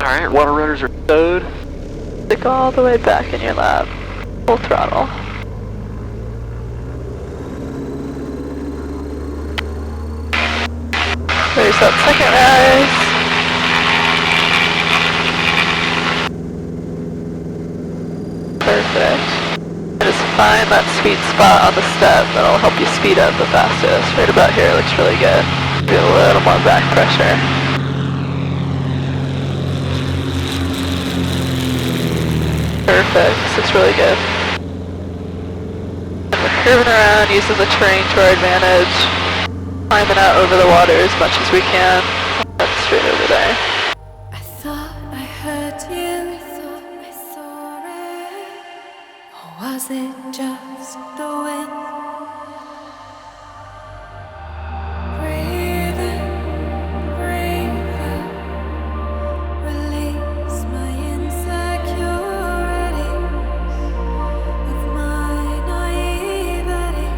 Alright, water runners are stowed. Stick all the way back in your lab. Full throttle. There's that second rise. Perfect. Just find that sweet spot on the step that'll help you speed up the fastest. Right about here looks really good. Do a little more back pressure. Perfect. This looks really good. And we're curving around using the terrain to our advantage. Climbing out over the water as much as we can. That's straight over there. I thought I heard you, thought I saw it. Or was it just the wind? Breathe in, breathe out. Release my insecurities of my naivety.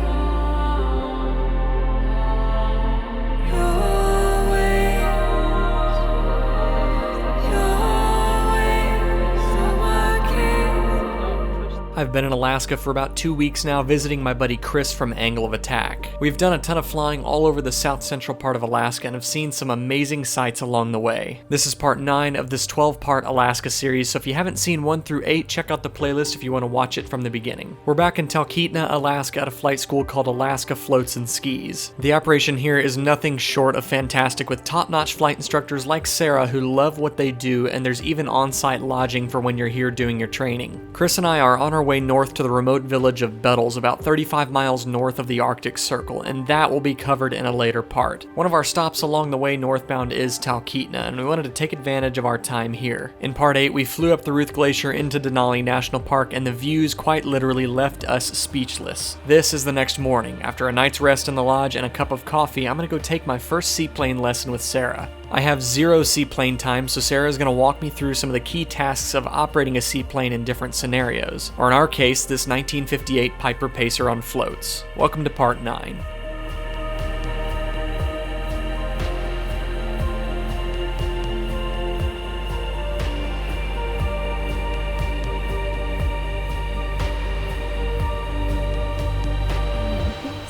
I've been in Alaska for about 2 weeks now, visiting my buddy Chris from Angle of Attack. We've done a ton of flying all over the south central part of Alaska and have seen some amazing sights along the way. This is part 9 of this 12-part Alaska series, so if you haven't seen 1 through 8, check out the playlist if you want to watch it from the beginning. We're back in Talkeetna, Alaska at a flight school called Alaska Floats and Skis. The operation here is nothing short of fantastic, with top-notch flight instructors like Sarah who love what they do, and there's even on-site lodging for when you're here doing your training. Chris and I are on our way north to the remote village of Bettles, about 35 miles north of the Arctic Circle, and that will be covered in a later part. One of our stops along the way northbound is Talkeetna, and we wanted to take advantage of our time here. In part 8, we flew up the Ruth Glacier into Denali National Park, and the views quite literally left us speechless. This is the next morning. After a night's rest in the lodge and a cup of coffee, I'm gonna go take my first seaplane lesson with Sarah. I have 0 seaplane time, so Sarah is going to walk me through some of the key tasks of operating a seaplane in different scenarios, or in our case, this 1958 Piper Pacer on floats. Welcome to part 9.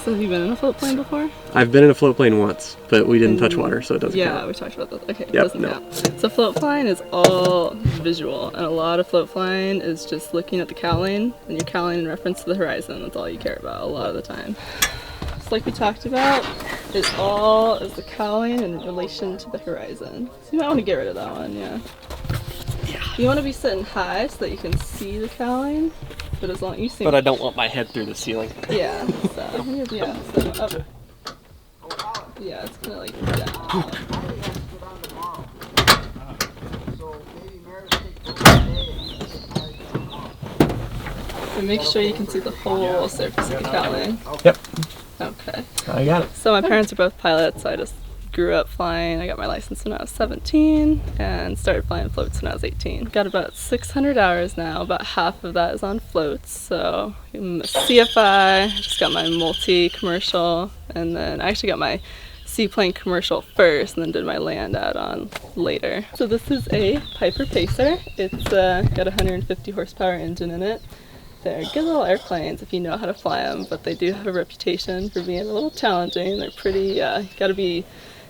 So have you been in a float plane before? I've been in a float plane once, but we didn't touch water, so it doesn't count. Yeah, we talked about that. Okay, it Yep, doesn't no. count. So float flying is all visual, and a lot of float flying is just looking at the cowling, and you're cowling in reference to the horizon. That's all you care about a lot of the time. Just like we talked about, it's all is the cowling in relation to the horizon. So you might want to get rid of that one, yeah. You want to be sitting high so that you can see the cowling, but as long as you see. But I don't want my head through the ceiling. Yeah, so yeah, so up. Yeah, it's kind of like down. And make sure you can see the whole surface of the cowling. Yep, Okay. I got it. So my parents are both pilots, so I just grew up flying. I got my license when I was 17 and started flying floats when I was 18. Got about 600 hours now. About half of that is on floats. So I'm a CFI, just got my multi-commercial, and then I actually got my seaplane commercial first and then did my land add-on later. So this is a Piper Pacer. It's got a 150 horsepower engine in it. They're good little airplanes if you know how to fly them, but they do have a reputation for being a little challenging. They're pretty, you gotta be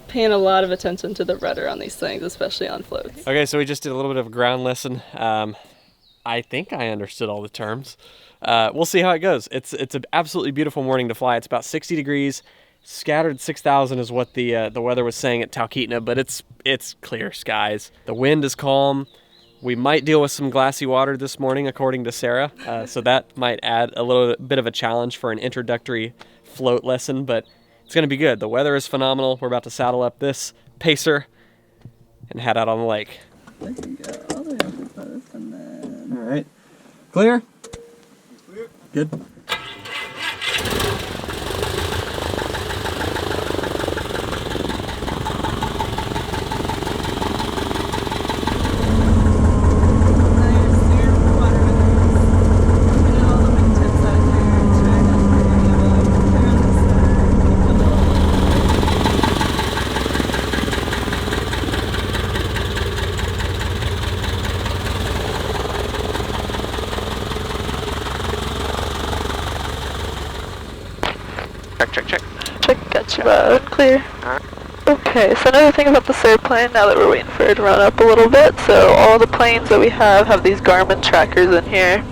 paying a lot of attention to the rudder on these things, especially on floats. Okay, so we just did a little bit of a ground lesson. I think I understood all the terms. We'll see how it goes. It's an absolutely beautiful morning to fly. It's about 60 degrees. Scattered 6,000 is what the weather was saying at Talkeetna, but it's clear skies. The wind is calm. We might deal with some glassy water this morning, according to Sarah, so that might add a little bit of a challenge for an introductory float lesson, but it's going to be good. The weather is phenomenal. We're about to saddle up this Pacer and head out on the lake. I can go all the way up to both, and then... All right. Clear? Good. Check, got you clear. Okay, so another thing about this airplane, now that we're waiting for it to run up a little bit, so all the planes that we have these Garmin trackers in here.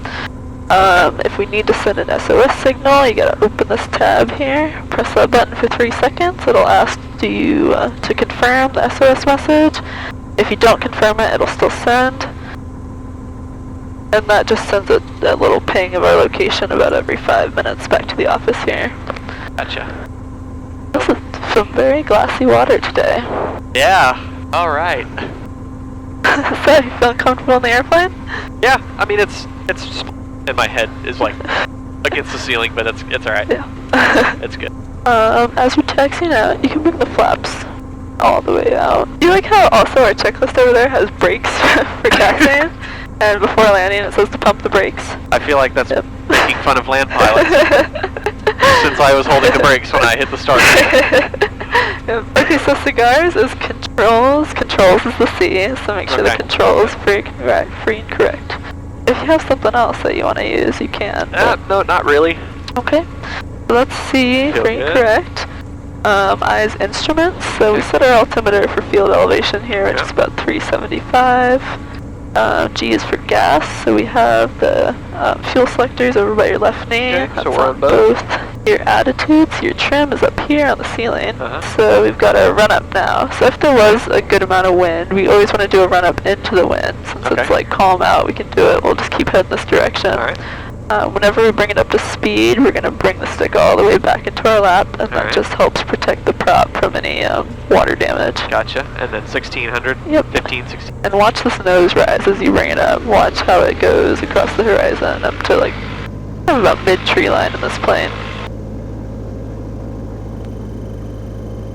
If we need to send an SOS signal, you gotta open this tab here, press that button for 3 seconds, it'll ask you to confirm the SOS message. If you don't confirm it, it'll still send. And that just sends a little ping of our location about every 5 minutes back to the office here. Gotcha. This is some very glassy water today. Yeah. All right. So, you feeling comfortable in the airplane? Yeah. I mean, it's in my head is like against the ceiling, but it's all right. Yeah. It's good. As we're taxiing out, you can bring the flaps all the way out. Do you like how also our checklist over there has brakes for taxiing? And before landing it says to pump the brakes. I feel like that's making fun of land pilots since I was holding the brakes when I hit the start. Okay, so cigars is controls. Controls is the C, so make sure the control is free and correct. If you have something else that you want to use, you can. No, not really. Okay, so let's see, free and correct. Eyes instruments, so we set our altimeter for field elevation here, which is about 375. G is for gas, so we have the fuel selectors over by your left knee. Okay, That's so we're on both. Your attitudes, your trim is up here on the ceiling. So we've got a run up now. So if there was a good amount of wind, we always want to do a run up into the wind. Since it's like calm out, we can do it. We'll just keep heading this direction. All right. Whenever we bring it up to speed, we're going to bring the stick all the way back into our lap, and that just helps protect the prop from any water damage. Gotcha. And then 1600, Yep. 15, 16. And watch this nose rise as you bring it up. Watch how it goes across the horizon up to like about mid-tree line in this plane.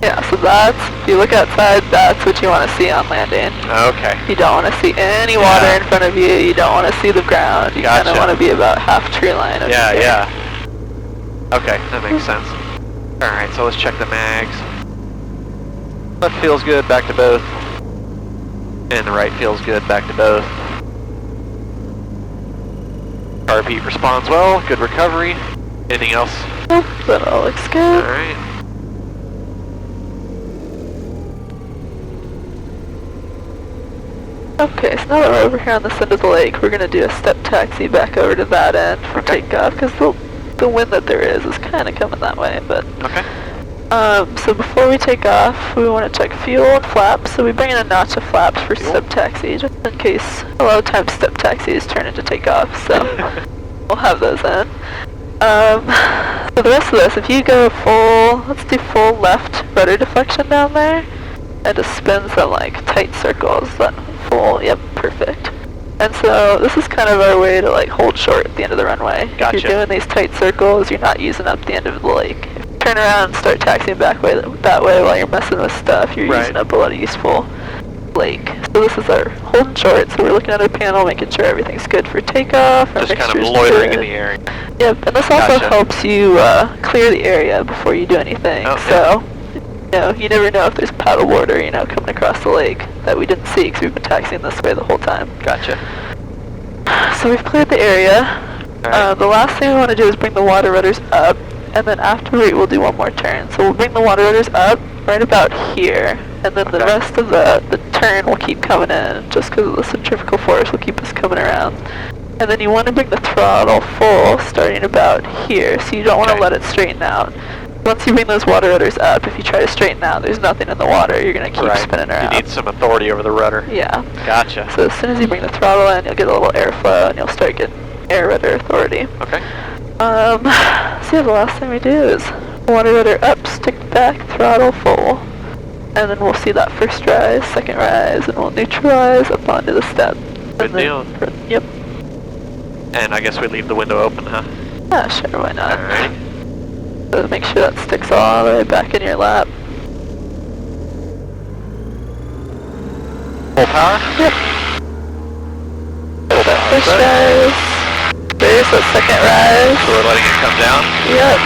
Yeah, so that's, if you look outside, that's what you want to see on landing. Okay. You don't want to see any water in front of you. You don't want to see the ground. You kind of want to be about half tree line. Yeah. Okay, that makes sense. All right, so let's check the mags. Left feels good, back to both. And the right feels good, back to both. Heartbeat responds well, good recovery. Anything else? Nope, that all looks good. All right. Okay, so now that we're over here on this end of the lake, we're going to do a step taxi back over to that end for takeoff, because the wind that there is kind of coming that way, but... Okay. So before we take off, we want to check fuel and flaps, so we bring in a notch of flaps for step taxi, just in case a lot of times step taxis turn into takeoff, so we'll have those in. So the rest of this, if you go full, let's do full left rudder deflection down there, and just spin some like tight circles, that full, yep, perfect. And so this is kind of our way to like hold short at the end of the runway. Gotcha. If you're doing these tight circles, you're not using up the end of the lake. If you turn around and start taxiing back that way while you're messing with stuff, you're using up a lot of useful lake. So this is our holding short, so we're looking at our panel, making sure everything's good for takeoff. Just kind of loitering in the area. Yep, and this also helps you clear the area before you do anything. So, you never know if there's paddleboarder, coming across the lake that we didn't see because we've been taxiing this way the whole time. Gotcha. So we've cleared the area. The last thing we want to do is bring the water rudders up, and then after we'll do one more turn. So we'll bring the water rudders up right about here, and then the rest of the turn will keep coming in, just because of the centrifugal force will keep us coming around. And then you want to bring the throttle full starting about here, so you don't want to let it straighten out. Once you bring those water rudders up, if you try to straighten out, there's nothing in the water. You're going to keep spinning around. You need some authority over the rudder. Yeah. Gotcha. So as soon as you bring the throttle in, you'll get a little airflow, and you'll start getting air rudder authority. Okay. So the last thing we do is water rudder up, stick back, throttle full. And then we'll see that first rise, second rise, and we'll neutralize up onto the step. Good deal. Yep. And I guess we leave the window open, huh? Yeah, sure, why not? Alright. So make sure that sticks all the way back in your lap. Full power? Yep. There's that first rise. There's that second rise. So we're letting it come down? Yep.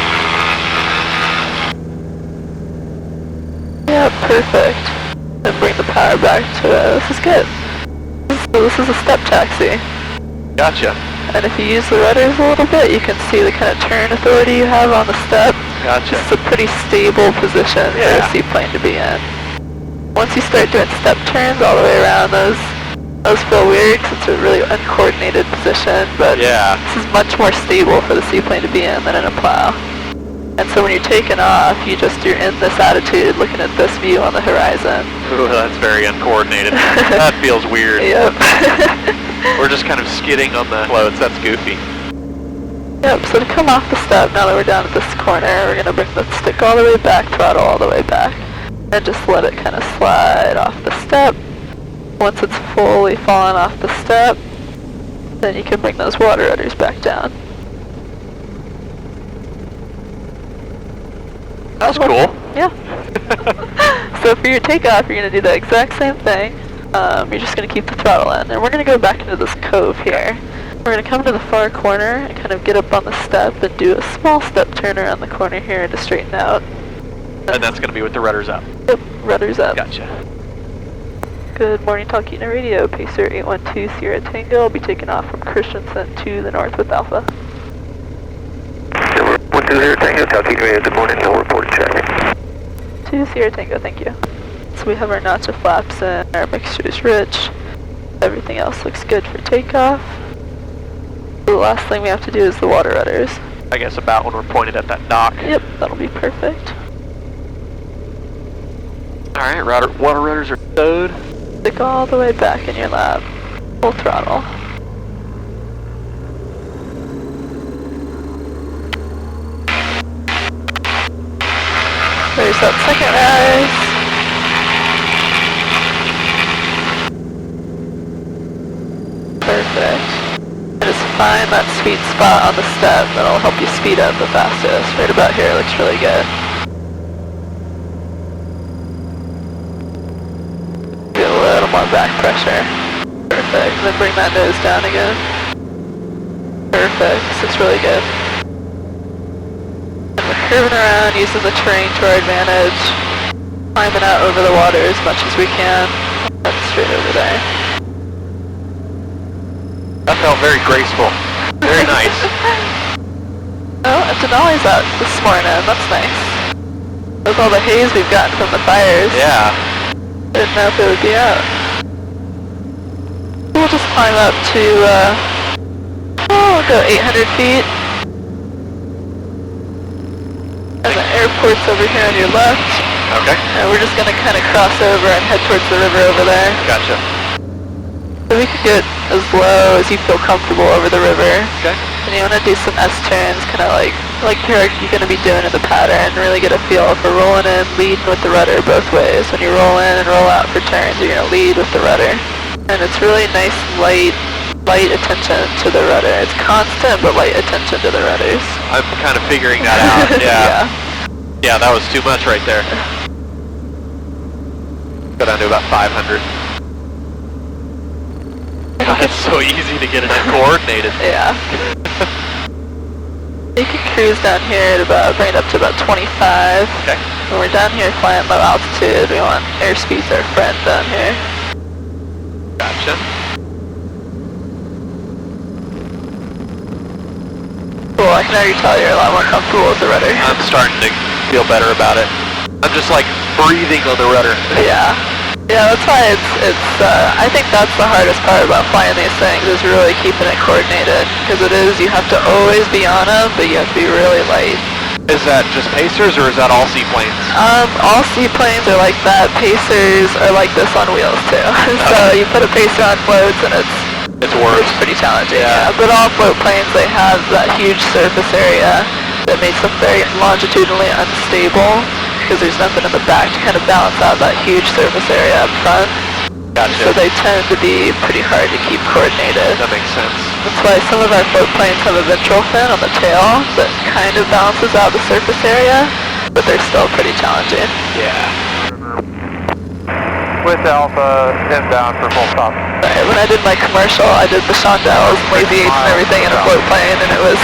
Yep, perfect. And bring the power back to it. This is good. So this is a step taxi. Gotcha. And if you use the rudders a little bit, you can see the kind of turn authority you have on the step. Gotcha. It's a pretty stable position for a seaplane to be in. Once you start doing step turns all the way around, those feel weird because it's a really uncoordinated position, but this is much more stable for the seaplane to be in than in a plow. And so when you're taking off, you're in this attitude, looking at this view on the horizon. Ooh, that's very uncoordinated. That feels weird. Yep. We're just kind of skidding on the floats. That's goofy. Yep, so to come off the step, now that we're down at this corner, we're going to bring the stick all the way back, throttle all the way back, and just let it kind of slide off the step. Once it's fully fallen off the step, then you can bring those water rudders back down. That's cool. Yeah. So for your takeoff, you're going to do the exact same thing. You're just going to keep the throttle in. And we're going to go back into this cove here. We're going to come to the far corner and kind of get up on the step and do a small step turn around the corner here to straighten out. And that's going to be with the rudders up? Yep, rudders up. Gotcha. Good morning, Talkeetna Radio. Pacer 812 Sierra Tango will be taking off from Christensen to the north with Alpha. 120 Tango, Talkeetna Radio, good morning, no reported traffic. 2 Sierra Tango, thank you. So we have our knots of flaps in, our mixture is rich. Everything else looks good for takeoff. The last thing we have to do is the water rudders. I guess about when we're pointed at that dock. Yep, that'll be perfect. Alright, water rudders are stowed. Stick all the way back in your lab. Full throttle. There's that second rise. Perfect. Just find that sweet spot on the step that'll help you speed up the fastest. Right about here looks really good. Get a little more back pressure. Perfect. And then bring that nose down again. Perfect. This looks really good. And we're curving around using the terrain to our advantage. Climbing out over the water as much as we can. That's straight over there. That felt very graceful. Very nice. Oh, and Denali's out this morning. That's nice. With all the haze we've gotten from the fires. Yeah. Didn't know if it would be out. We'll just climb up to, we'll go 800 feet. And the airport's over here on your left. Okay. And we're just gonna kind of cross over and head towards the river over there. Gotcha. So we could get as low as you feel comfortable over the river. Okay. And you want to do some S-turns, kind of like you're going to be doing in the pattern, really get a feel for rolling in, leading with the rudder both ways. When you roll in and roll out for turns, you're going to lead with the rudder. And it's really nice, light attention to the rudder. It's constant, but light attention to the rudders. I'm kind of figuring that out, yeah. Yeah, that was too much right there. Go down to about 500. God, it's so easy to get it uncoordinated. Yeah. You can cruise down here at bring it up to about 25. Okay. When we're down here flying low altitude, we want airspeed's our friend down here. Gotcha. Cool, I can already tell you're a lot more comfortable with the rudder. I'm starting to feel better about it. I'm just like breathing on the rudder. Yeah. Yeah, that's why I think that's the hardest part about flying these things, is really keeping it coordinated. Because you have to always be on them, but you have to be really light. Is that just Pacers, or is that all seaplanes? All seaplanes are like that. Pacers are like this on wheels, too. So you put a Pacer on floats, and It's worse. It's pretty challenging, Yeah. But all float planes, they have that huge surface area that makes them very longitudinally unstable, because there's nothing in the back to kind of balance out that huge surface area up front. Gotcha. So they tend to be pretty hard to keep coordinated. That makes sense. That's why some of our float planes have a ventral fin on the tail that kind of balances out the surface area, but they're still pretty challenging. Yeah. With Alpha, inbound for full stop. Right, when I did my commercial, I did the Chandelles, Lazy 8s and everything in a float plane, and it was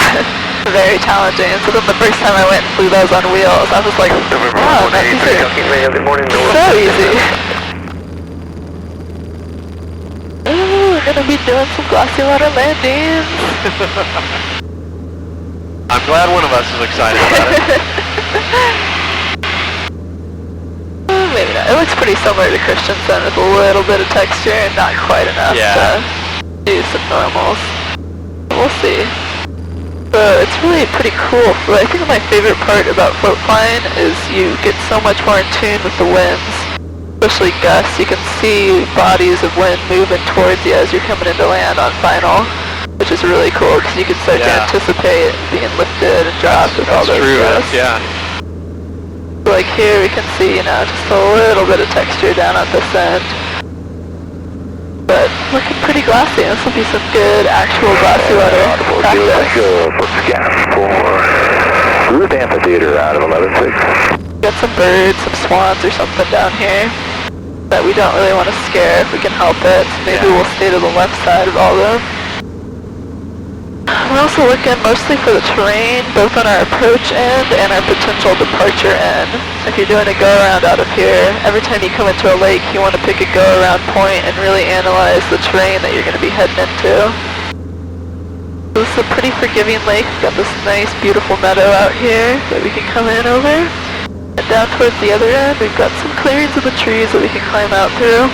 very challenging. So then the first time I went and flew those on wheels, I was like, wow, that's easy. Good morning, So easy. Ooh, we're gonna be doing some glossy water landings. I'm glad one of us is excited about it. Maybe not. It looks pretty similar to Christensen with a little bit of texture and not quite enough to do some normals. We'll see. So it's really pretty cool. I think my favorite part about float flying is you get so much more in tune with the winds, especially gusts. You can see bodies of wind moving towards you as you're coming into land on final, which is really cool because you can start to anticipate being lifted and dropped with all those gusts. Like here we can see, just a little bit of texture down at this end. But looking pretty glassy. This will be some good actual glassy water practice. Scan for Ruth Amphitheater out of 11.6. Got some birds, some swans or something down here that we don't really want to scare if we can help it. So maybe we'll stay to the left side of all of them. We're also looking mostly for the terrain, both on our approach end and our potential departure end. If you're doing a go-around out of here, every time you come into a lake, you want to pick a go-around point and really analyze the terrain that you're going to be heading into. This is a pretty forgiving lake. We've got this nice, beautiful meadow out here that we can come in over. And down towards the other end, we've got some clearings of the trees that we can climb out through.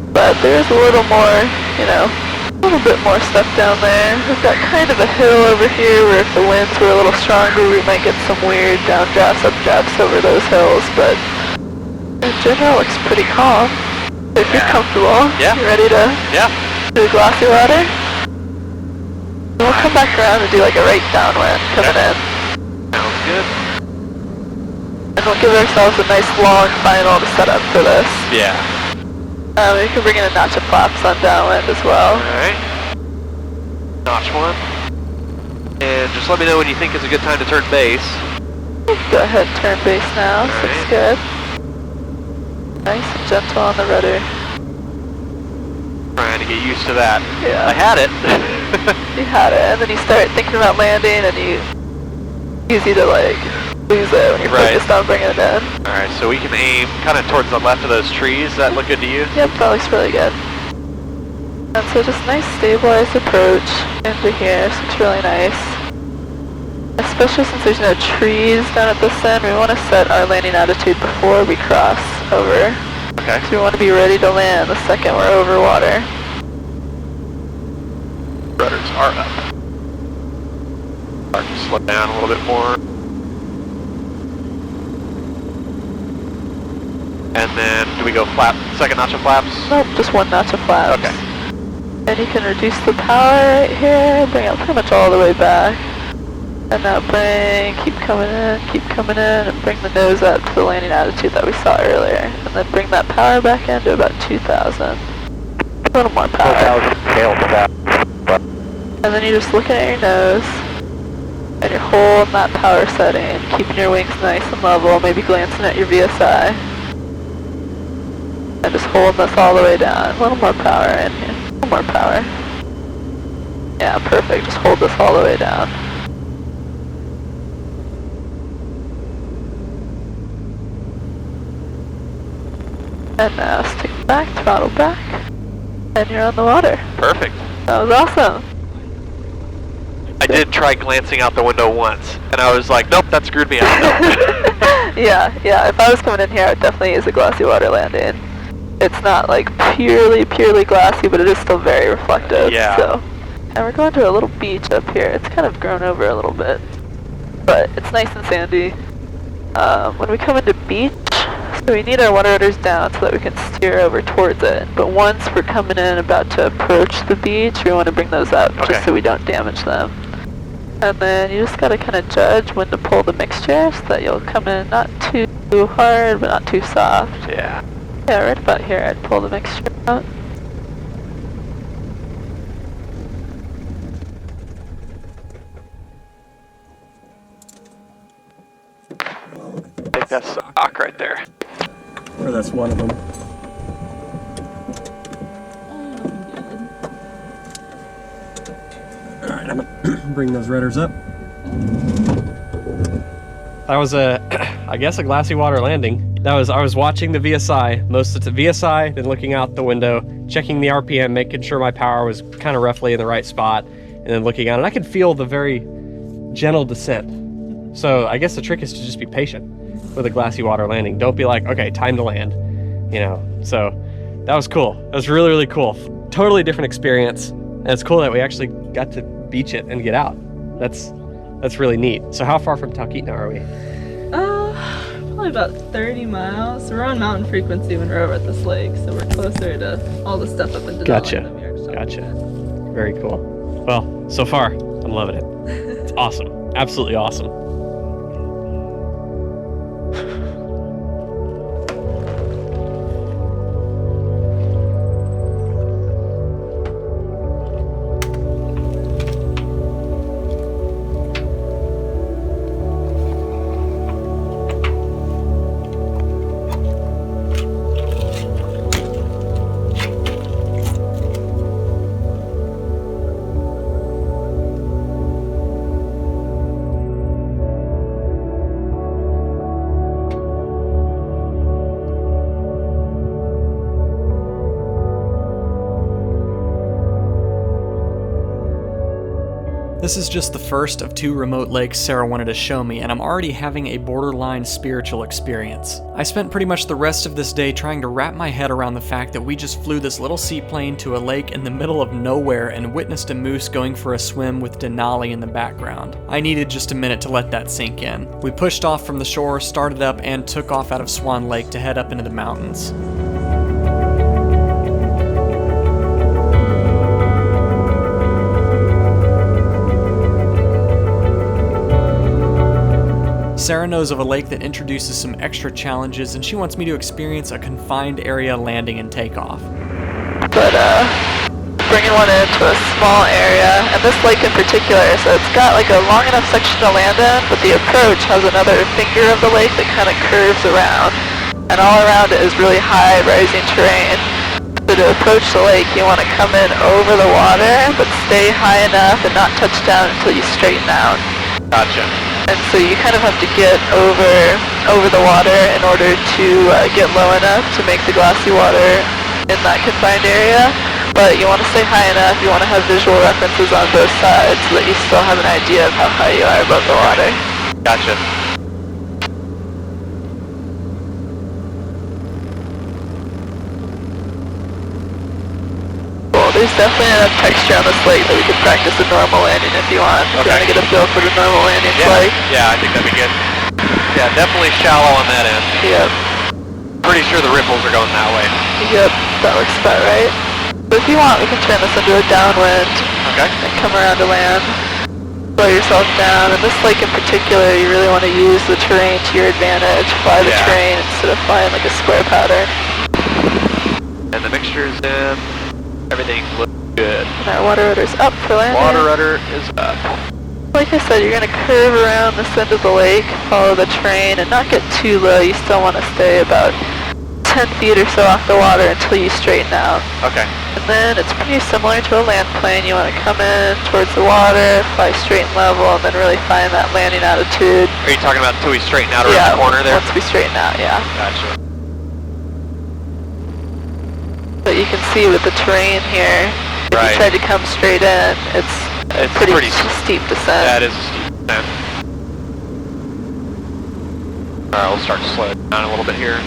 But there's a little more, a little bit more stuff down there. We've got kind of a hill over here where if the winds were a little stronger, we might get some weird downdrafts, updrafts over those hills, but in general, looks pretty calm. If you're comfortable, you ready to do glassy water? And we'll come back around and do like a right downwind coming in. Sounds good. And we'll give ourselves a nice long final to set up for this. Yeah. We can bring in a notch of flaps on downwind as well. Alright. Notch one. And just let me know when you think it's a good time to turn base. Go ahead and turn base now. Looks good. Nice and gentle on the rudder. Trying to get used to that. Yeah. I had it. You had it, and then you start thinking about landing, and easy to lose it when you're focused on bringing it in. Alright, so we can aim kind of towards the left of those trees. Does that look good to you? Yep, that looks really good. And so just nice stabilized approach into here. This looks really nice. Especially since there's no trees down at this end, we want to set our landing attitude before we cross over. Okay. So we want to be ready to land the second we're over water. Rudders are up. Start to slow down a little bit more. And then, do we go second notch of flaps? Nope, just one notch of flaps. Okay. And you can reduce the power right here, bring it pretty much all the way back. And now keep coming in, and bring the nose up to the landing attitude that we saw earlier. And then bring that power back into about 2,000. A little more power. 4,000. And then you're just looking at your nose, and you're holding that power setting, keeping your wings nice and level, maybe glancing at your VSI. And just holding this all the way down. A little more power in here. A little more power. Yeah, perfect. Just hold this all the way down. And now stick back, throttle back, and you're on the water. Perfect. That was awesome. I did try glancing out the window once, and I was like, nope, that screwed me out. Yeah, if I was coming in here, I would definitely use a glassy water landing. It's not purely glassy, but it is still very reflective. Yeah. So, and we're going to a little beach up here. It's kind of grown over a little bit, but it's nice and sandy. When we come into beach, so we need our water rudders down so that we can steer over towards it. But once we're coming in about to approach the beach, we want to bring those up just so we don't damage them. And then you just got to kind of judge when to pull the mixture so that you'll come in not too hard but not too soft. Yeah. Yeah, right about here I'd pull the mixture out. I think that's the rock right there. Or that's one of them. Alright, I'm gonna bring those rudders up. That was I guess a glassy water landing. I was watching the VSI, most of the VSI, then looking out the window, checking the RPM, making sure my power was kind of roughly in the right spot, and then looking out, and I could feel the very gentle descent. So I guess the trick is to just be patient with a glassy water landing. Don't be like, okay, time to land, you know. So that was cool. That was really, really cool. Totally different experience. And it's cool that we actually got to beach it and get out. That's really neat. So how far from Talkeetna are we? Probably about 30 miles. We're on mountain frequency when we're over at this lake, so we're closer to all the stuff up in Denali Gotcha. than we are to Gotcha. Talkeetna. Very cool. Well, so far, I'm loving it. It's awesome. Absolutely awesome. This is just the first of 2 remote lakes Sarah wanted to show me, and I'm already having a borderline spiritual experience. I spent pretty much the rest of this day trying to wrap my head around the fact that we just flew this little seaplane to a lake in the middle of nowhere and witnessed a moose going for a swim with Denali in the background. I needed just a minute to let that sink in. We pushed off from the shore, started up, and took off out of Swan Lake to head up into the mountains. Sarah knows of a lake that introduces some extra challenges, and she wants me to experience a confined area landing and takeoff. But bringing one into a small area, and this lake in particular, so it's got like a long enough section to land in, but the approach has another finger of the lake that kind of curves around, and all around it is really high rising terrain. So to approach the lake, you want to come in over the water, but stay high enough and not touch down until you straighten out. Gotcha. And so you kind of have to get over the water in order to get low enough to make the glassy water in that confined area. But you want to stay high enough, you want to have visual references on both sides so that you still have an idea of how high you are above the water. Gotcha. There's definitely enough texture on this lake that we could practice a normal landing if you want. If you want to get a feel for the normal landing's like. Yeah, I think that'd be good. Yeah, definitely shallow on that end. Yep. Pretty sure the ripples are going that way. Yep, that looks about right. But if you want, we can turn this into a downwind. Okay. And come around to land. Slow yourself down. In this lake in particular, you really want to use the terrain to your advantage. Fly the terrain instead of flying like a square pattern. And the mixture is in. Everything looks good. And our water rudder's up for landing. Water rudder is up. Like I said, you're going to curve around this end of the lake, follow the terrain, and not get too low. You still want to stay about 10 feet or so off the water until you straighten out. Okay. And then it's pretty similar to a land plane. You want to come in towards the water, fly straight and level, and then really find that landing attitude. Are you talking about until we straighten out around the corner there? Once we straighten out, yeah. Gotcha. But you can see with the terrain here, if you try to come straight in, it's a pretty steep descent. That is a steep descent. Alright, we'll start to slow it down a little bit here.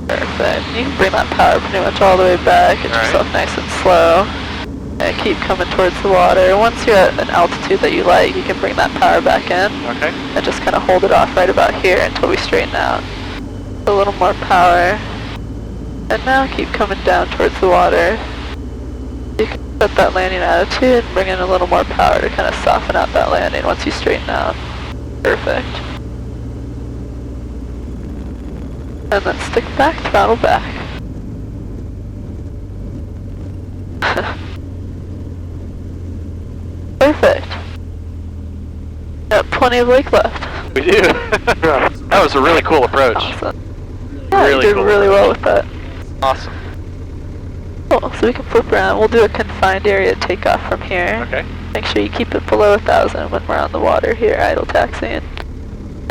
Perfect. You can bring that power pretty much all the way back, get yourself nice and slow, and keep coming towards the water. Once you're at an altitude that you like, you can bring that power back in, and just kind of hold it off right about here until we straighten out. A little more power, and now keep coming down towards the water. You can set that landing attitude and bring in a little more power to kind of soften out that landing once you straighten out. Perfect. And then stick back, throttle back. Perfect. Got plenty of lake left. We do. That was a really cool approach. Awesome. Yeah, you did really well with that. Awesome. Cool, so we can flip around. We'll do a confined area takeoff from here. Okay. Make sure you keep it below 1,000 when we're on the water here, idle taxiing.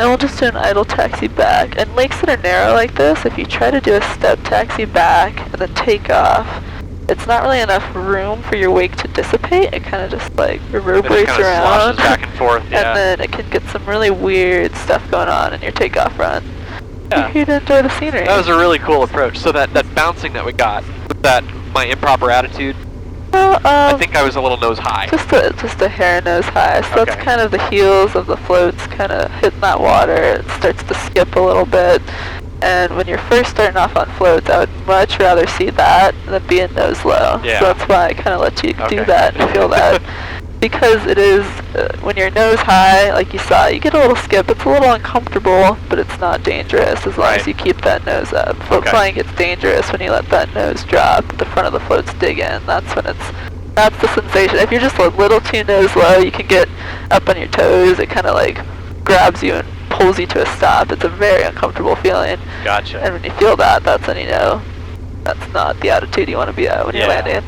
And we'll just do an idle taxi back. And lakes that are narrow like this, if you try to do a step taxi back and then take off, it's not really enough room for your wake to dissipate. It kind of just like It reverberates just kind of around. sloshes back and forth, yeah. And then it can get some really weird stuff going on in your takeoff run. Yeah. You're here to enjoy the scenery. That was a really cool approach. So that bouncing that we got, was that my improper attitude? Well, I think I was a little nose high. just a hair nose high. So Okay. that's kind of the heels of the floats kind of hitting that water. It starts to skip a little bit. And when you're first starting off on floats, I would much rather see that than being nose low. Yeah. So that's why I kind of let you Okay. do that and feel that. Because it is, when you're nose high, like you saw, you get a little skip. It's a little uncomfortable, but it's not dangerous as long Right. as you keep that nose up. Float Okay. flying gets dangerous when you let that nose drop, the front of the floats dig in. That's when that's the sensation. If you're just a little too nose low, you can get up on your toes. It kind of like grabs you and pulls you to a stop. It's a very uncomfortable feeling. Gotcha. And when you feel that, that's when you know that's not the attitude you want to be at when you're Yeah. landing.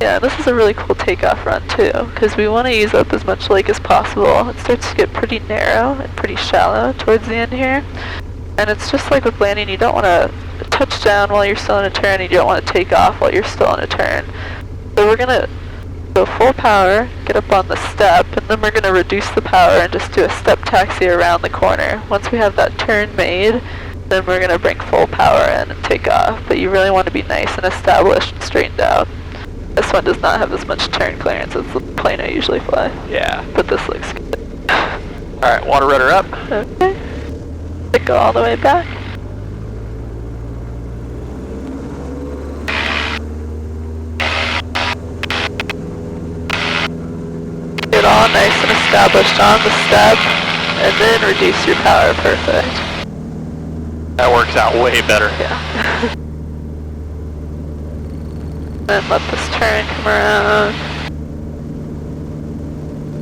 Yeah, this is a really cool takeoff run too, because we want to use up as much lake as possible. It starts to get pretty narrow and pretty shallow towards the end here. And it's just like with landing, you don't want to touch down while you're still in a turn, and you don't want to take off while you're still in a turn. So we're going to go full power, get up on the step, and then we're going to reduce the power and just do a step taxi around the corner. Once we have that turn made, then we're going to bring full power in and take off. But you really want to be nice and established and straightened out. This one does not have as much turn clearance as the plane I usually fly. Yeah. But this looks good. Alright, water rudder up. Okay. Go all the way back. Get all nice and established on the step, and then reduce your power. Perfect. That works out way better. Yeah. Then let this turn come around.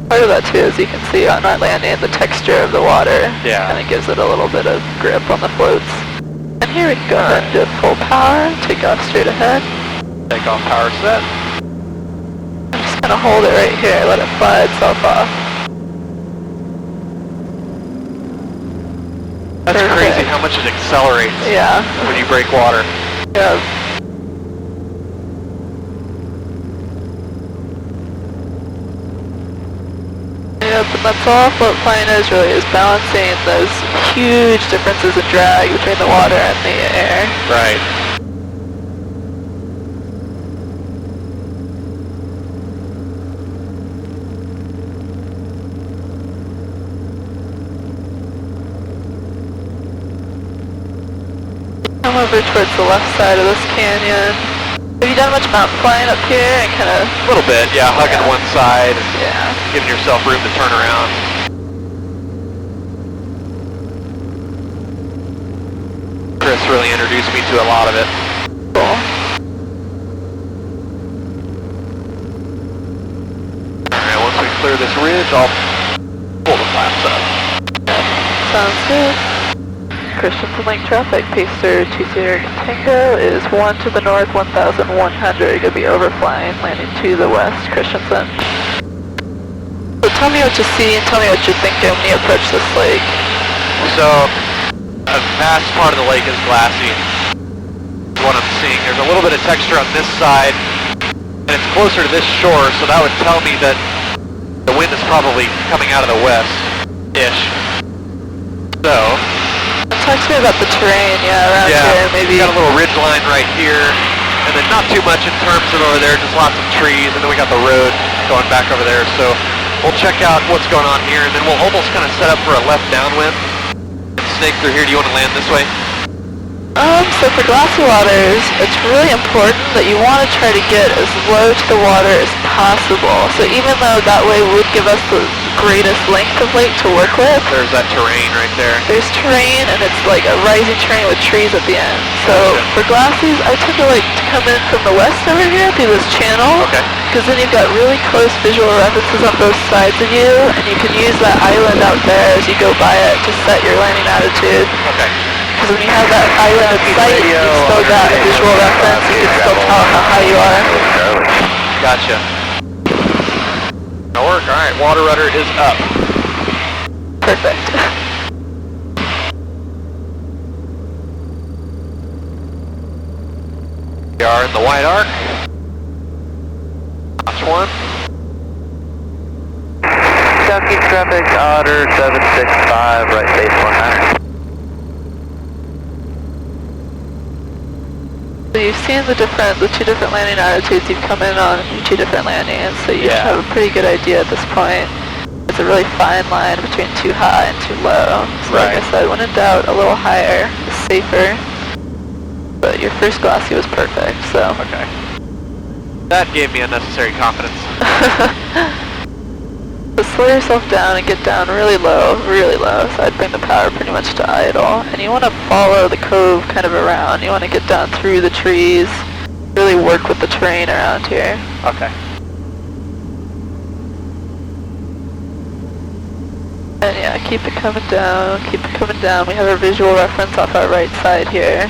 Part of that too, as you can see on our landing, the texture of the water Yeah. kind of gives it a little bit of grip on the floats. And here we can go ahead and do full power, take off straight ahead. Take off power set. I'm just gonna hold it right here, let it fly itself off. That's Perfect. crazy how much it accelerates Yeah. when you break water. Yeah. Yep, and that's all float flying is really, is balancing those huge differences in drag between the water and the air. Right. Come over towards the left side of this canyon. Have you done much mountain flying up here and kind of... A little bit, yeah, hugging one side and Yeah. giving yourself room to turn around. Chris really introduced me to a lot of it. Cool. Alright, once we clear this ridge, I'll pull the flaps up. Sounds good. Christensen Lake traffic, Pacer 20 Tango is 1 to the north, 1,100. Going to be overflying, landing to the west, Christensen. So tell me what you see and tell me what you're thinking when you approach this lake. So, a vast part of the lake is glassy. What I'm seeing, there's a little bit of texture on this side, and it's closer to this shore, so that would tell me that the wind is probably coming out of the west-ish. So, Talk to me about the terrain, around yeah, here, maybe. we got a little ridge line right here, and then not too much in terms of over there, just lots of trees, and then we got the road going back over there, so we'll check out what's going on here, and then we'll almost kind of set up for a left downwind. Snake through here, do you want to land this way? So for glassy waters, it's really important that you want to try to get as low to the water as possible. So even though that way would give us the greatest length of lake to work with, There's that terrain right there. there's terrain and it's like a rising terrain with trees at the end. So Gotcha. for glassies, I tend to like to come in from the west over here through this channel. Okay. Because then you've got really close visual references on both sides of you, and you can use that island out there as you go by it to set your landing attitude. Okay. Because when you have that island in sight, you've still got a visual reference, you can still tell how high you are. Gotcha. That'll work. Alright, water rudder is up. Perfect. We are in the wide arc. Notch 1. Southeast traffic, Otter 765, right base 19. So you've seen the two different landing attitudes you've come in on two different landings, so you have a pretty good idea at this point. It's a really fine line between too high and too low. So like I said, when in doubt, a little higher is safer. But your first glassy was perfect, so. Okay. That gave me unnecessary confidence. So slow yourself down and get down really low, so I'd bring the power pretty much to idle. And you want to follow the cove kind of around. You want to get down through the trees, really work with the terrain around here. Okay. And yeah, keep it coming down, keep it coming down. We have our visual reference off our right side here.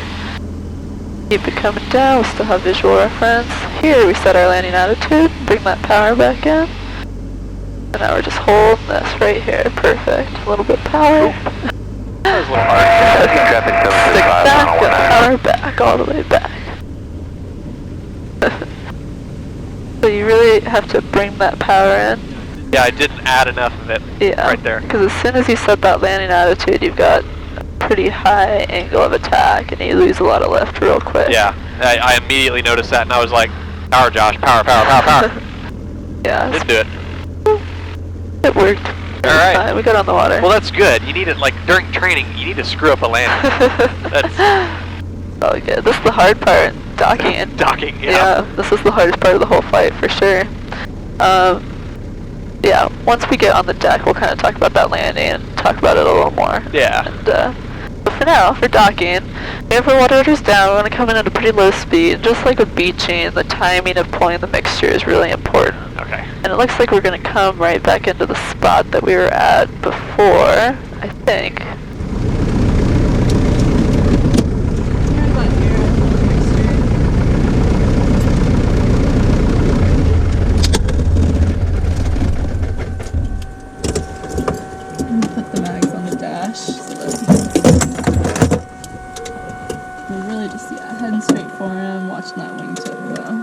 Keep it coming down, we still have visual reference. Here we set our landing attitude, bring that power back in. And now we're just holding this right here, perfect. A little bit of power. That was a little hard. Southeast traffic Stick 735, back and 119. power back, all the way back. So you really have to bring that power in. Yeah, I didn't add enough of it right there. Because as soon as you set that landing attitude, you've got a pretty high angle of attack, and you lose a lot of lift real quick. Yeah, I immediately noticed that, and I was like, power, Josh, power. Yeah. Didn't do it. It worked. Alright. Fine. We got on the water. Well, that's good. You need it, like, during training, you need to screw up a landing. That's all good. This is the hard part, docking. docking, Yeah, this is the hardest part of the whole fight, for sure. Yeah, once we get on the deck, we'll kind of talk about that landing and talk about it a little more. Yeah. And, but for now, for docking, we have our water meters down. We want to come in at a pretty low speed. Just like with beaching, the timing of pulling the mixture is really important. Okay. And it looks like we're going to come right back into the spot that we were at before, I think. Put the mags on the dash so that we're really just heading straight for him, watching that wingtip though.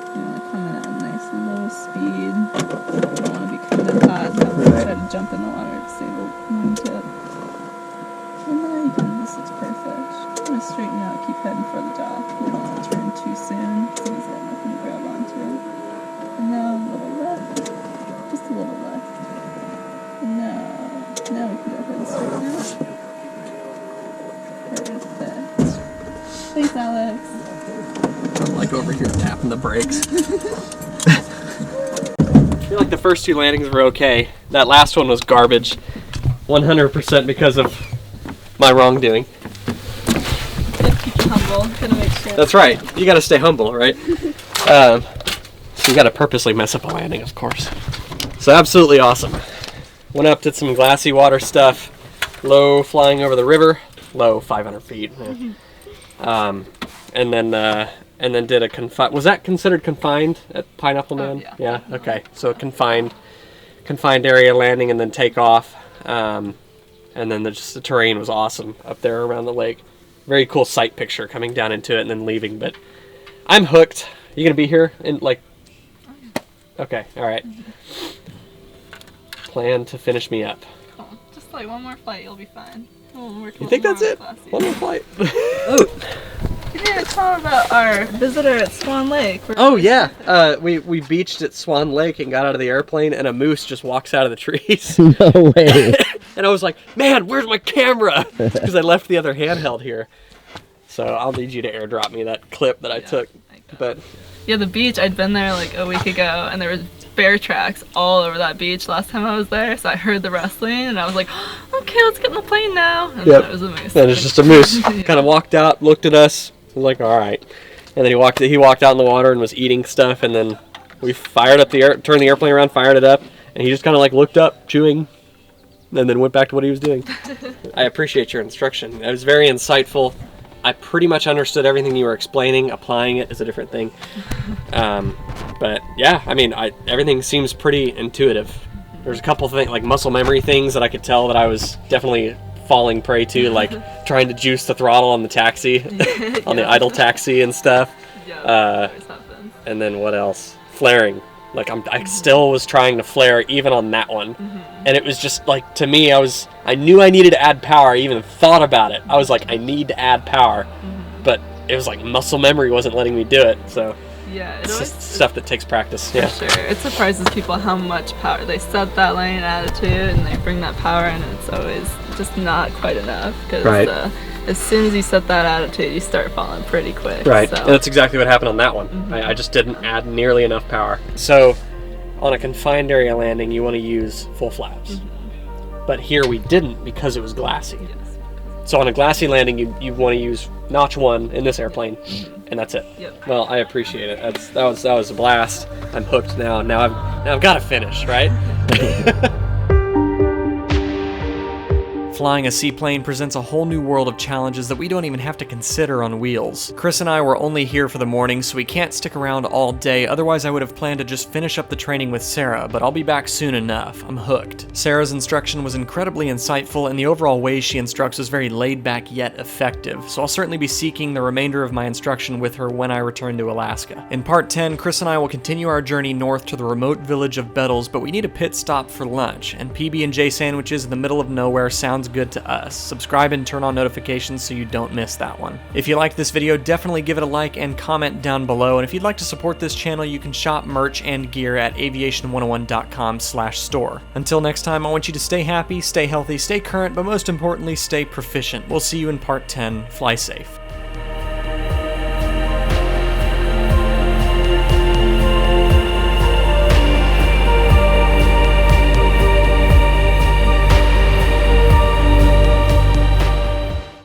You want to come in at a nice low speed. You don't want to be coming in hot, try to jump in the water to save a wingtip. And now you can, this looks perfect. I'm going to straighten out, keep heading for the dock. You don't want to turn too soon because he's got nothing to grab onto. And now a little left. Just a little left. Now we can go ahead and straighten out. Perfect. Thanks, Alex. I'm like over here tapping the brakes. I feel like the first two landings were okay. That last one was garbage. 100% because of my wrongdoing. Gotta keep you humble. Gotta make sure. That's right. You gotta stay humble, right? So you gotta purposely mess up a landing, of course. So absolutely awesome. Went up, did some glassy water stuff. Low flying over the river. Low, 500 feet. Yeah. And then did a was that considered confined at Pineapple Man? Oh, Yeah. Okay. So a confined area landing and then take off. And then the terrain was awesome up there around the lake. Very cool sight picture coming down into it and then leaving. But I'm hooked. You gonna be here in like? Okay. All right. Plan to finish me up. Oh, just like one more flight, you'll be fine. You think that's it? One more flight. Oh. You didn't tell about our visitor at Swan Lake. Oh yeah, we beached at Swan Lake and got out of the airplane, and a moose just walks out of the trees. No way. And I was like, man, where's my camera? Because I left the other handheld here. So I'll need you to airdrop me that clip that I took. But yeah, the beach, I'd been there like a week ago, and there was bear tracks all over that beach last time I was there. So I heard the rustling, and I was like, okay, let's get in the plane now. And then it was a moose. And it's just a moose. Yeah. Kind of walked out, looked at us. I was like, all right. And then he walked out in the water and was eating stuff. And then we fired up turned the airplane around, fired it up, and he just kind of like looked up, chewing, and then went back to what he was doing. I appreciate your instruction. It was very insightful. I pretty much understood everything you were explaining. Applying it is a different thing. But yeah, I mean, everything seems pretty intuitive. There's a couple things, like muscle memory things, that I could tell that I was definitely falling prey to, like trying to juice the throttle on the taxi, on the idle taxi and stuff. Yeah, always happens. And then what else? Flaring. Like I still was trying to flare even on that one, and it was just like, to me, I knew I needed to add power. I even thought about it. I was like, I need to add power, but it was like muscle memory wasn't letting me do it. So Yeah, it's just stuff that takes practice. For sure. It surprises people how much power they set that lane attitude and they bring that power in, and it's always just not quite enough because as soon as you set that attitude, you start falling pretty quick. Right, So. and that's exactly what happened on that one. I just didn't add nearly enough power. So on a confined area landing, you want to use full flaps. But here we didn't because it was glassy. Yes. So on a glassy landing, you want to use notch 1 in this airplane, and that's it. Yep. Well, I appreciate it. That was a blast. I'm hooked now. Now I've got to finish, right? Flying a seaplane presents a whole new world of challenges that we don't even have to consider on wheels. Chris and I were only here for the morning, so we can't stick around all day, otherwise I would have planned to just finish up the training with Sarah, but I'll be back soon enough. I'm hooked. Sarah's instruction was incredibly insightful, and the overall way she instructs is very laid back yet effective, so I'll certainly be seeking the remainder of my instruction with her when I return to Alaska. In part 10, Chris and I will continue our journey north to the remote village of Bettles, but we need a pit stop for lunch, and PB&J sandwiches in the middle of nowhere sounds good to us. Subscribe and turn on notifications so you don't miss that one. If you like this video, definitely give it a like and comment down below, and if you'd like to support this channel, you can shop merch and gear at aviation101.com/store. Until next time, I want you to stay happy, stay healthy, stay current, but most importantly, stay proficient. We'll see you in part 10. Fly safe.